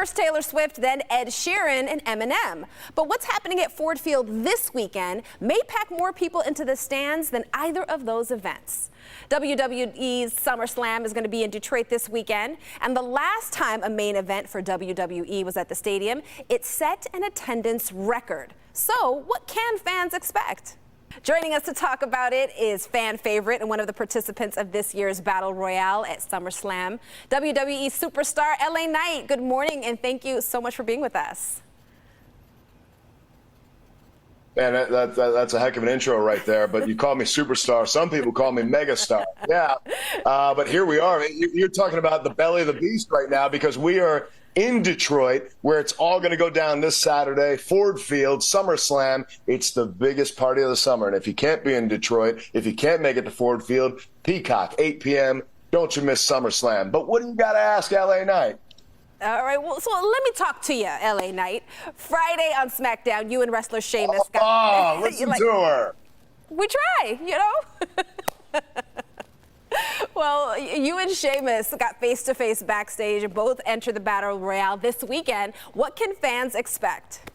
First Taylor Swift, then Ed Sheeran and Eminem. But what's happening at Ford Field this weekend may pack more people into the stands than either of those events. WWE's SummerSlam is going to be in Detroit this weekend, and the last time a main event for WWE was at the stadium, it set an attendance record. So what can fans expect? Joining us to talk about it is fan favorite and one of the participants of this year's Battle Royale at SummerSlam, WWE superstar LA Knight. Good morning, and thank you so much for being with us. Man, that's a heck of an intro right there, but you call me superstar. Some people call me megastar. Yeah, but here we are. You're talking about the belly of the beast right now because we are in Detroit, where it's all going to go down this Saturday, Ford Field, SummerSlam. It's the biggest party of the summer. And if you can't be in Detroit, if you can't make it to Ford Field, Peacock, 8 p.m., don't you miss SummerSlam. But what do you got to ask LA Knight? All right, well, so let me talk to you, LA Knight. Friday on SmackDown, you and wrestler Sheamus got... listen to her. We try, you know? Well, you and Sheamus got face-to-face backstage and both enter the Battle Royale this weekend. What can fans expect?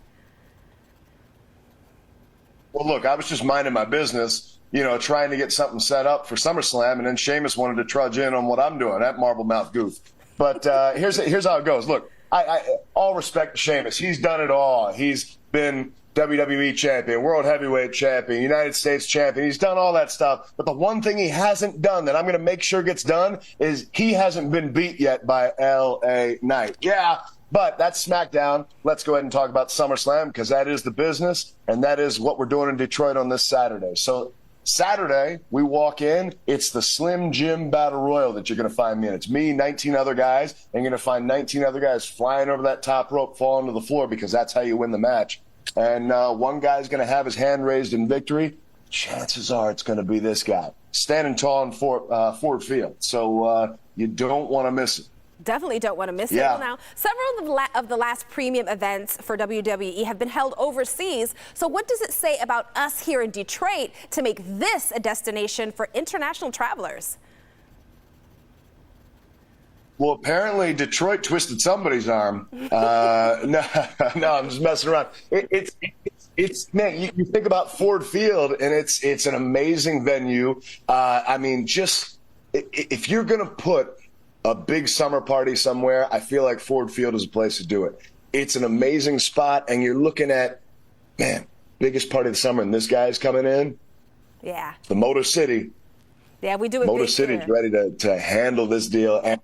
Well, look, I was just minding my business, you know, trying to get something set up for SummerSlam, and then Sheamus wanted to trudge in on what I'm doing, that marble mouth goof. But here's how it goes. Look, I all respect to Sheamus. He's done it all. He's been WWE champion, world heavyweight champion, United States champion. He's done all that stuff. But the one thing he hasn't done that I'm going to make sure gets done is he hasn't been beat yet by LA Knight. Yeah, but that's SmackDown. Let's go ahead and talk about SummerSlam because that is the business, and that is what we're doing in Detroit on this Saturday. So Saturday, we walk in, it's the Slim Jim Battle Royal that you're going to find me in. It's me, 19 other guys, and you're going to find 19 other guys flying over that top rope, falling to the floor because that's how you win the match. And one guy's going to have his hand raised in victory. Chances are it's going to be this guy, standing tall in Ford Field. So you don't want to miss it. Definitely don't want to miss it. Yeah. Now, several of the last premium events for WWE have been held overseas. So what does it say about us here in Detroit to make this a destination for international travelers? Well, apparently Detroit twisted somebody's arm. No, I'm just messing around. It's man, you think about Ford Field, and it's an amazing venue. I mean, just if you're going to put a big summer party somewhere, I feel like Ford Field is a place to do it. It's an amazing spot, and you're looking at, man, biggest party of the summer, and this guy's coming in. Yeah. The Motor City. Yeah, we do it. Motor City's ready to handle this deal. And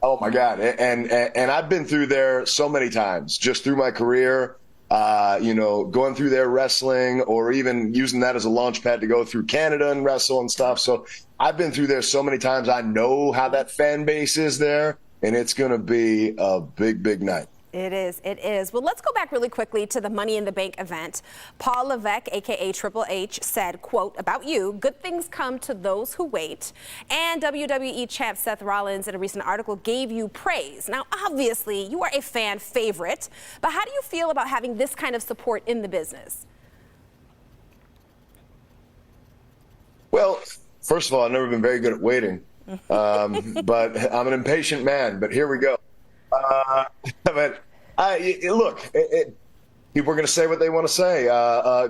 oh my God. And I've been through there so many times, just through my career, you know, going through there wrestling or even using that as a launch pad to go through Canada and wrestle and stuff. So I've been through there so many times. I know how that fan base is there, and it's going to be a big, big night. It is. It is. Well, let's go back really quickly to the Money in the Bank event. Paul Levesque, a.k.a. Triple H, said, quote, about you, good things come to those who wait. And WWE champ Seth Rollins, in a recent article, gave you praise. Now, obviously, you are a fan favorite, but how do you feel about having this kind of support in the business? Well, first of all, I've never been very good at waiting, but I'm an impatient man, but here we go. But look, people are going to say what they want to say,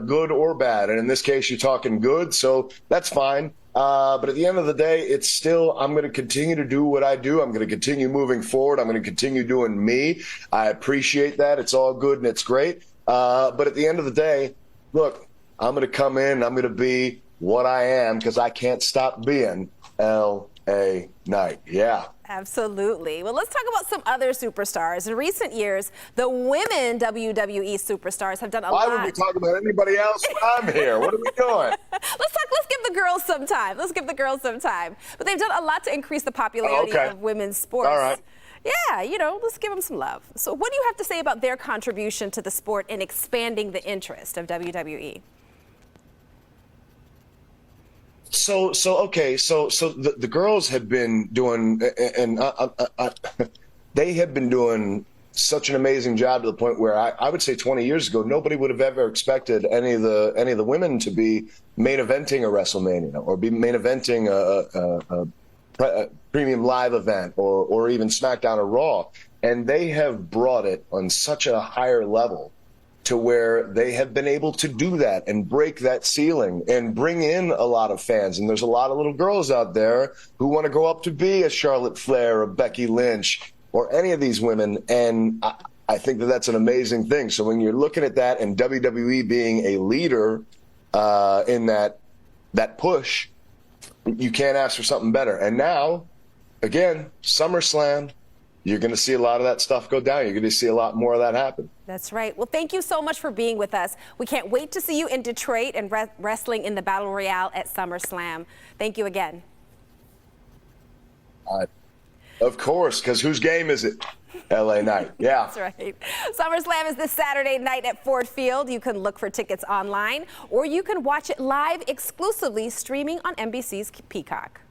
good or bad. And in this case, you're talking good, so that's fine. But at the end of the day, it's still, I'm going to continue to do what I do. I'm going to continue moving forward. I'm going to continue doing me. I appreciate that. It's all good and it's great. But at the end of the day, look, I'm going to come in, I'm going to be what I am because I can't stop being LA Knight. Yeah. Absolutely. Well, let's talk about some other superstars. In recent years, the women WWE superstars have done a lot. Why would we talk about anybody else when I'm here? What are we doing? Let's give the girls some time. Let's give the girls some time. But they've done a lot to increase the popularity of women's sports. All right. Yeah, you know, let's give them some love. So what do you have to say about their contribution to the sport in expanding the interest of WWE? So the girls have been doing, and they have been doing such an amazing job to the point where I would say 20 years ago, nobody would have ever expected any of the women to be main eventing a WrestleMania or be main eventing a premium live event or even SmackDown or Raw. and they have brought it on such a higher level to where they have been able to do that and break that ceiling and bring in a lot of fans. And there's a lot of little girls out there who want to grow up to be a Charlotte Flair, a Becky Lynch, or any of these women. And I think that that's an amazing thing. So when you're looking at that and WWE being a leader in that push, you can't ask for something better. And now, again, SummerSlam, you're going to see a lot of that stuff go down. You're going to see a lot more of that happen. That's right. Well, thank you so much for being with us. We can't wait to see you in Detroit and wrestling in the Battle Royale at SummerSlam. Thank you again. Of course, because whose game is it? LA Knight. Yeah. That's right. SummerSlam is this Saturday night at Ford Field. You can look for tickets online, or you can watch it live exclusively streaming on NBC's Peacock.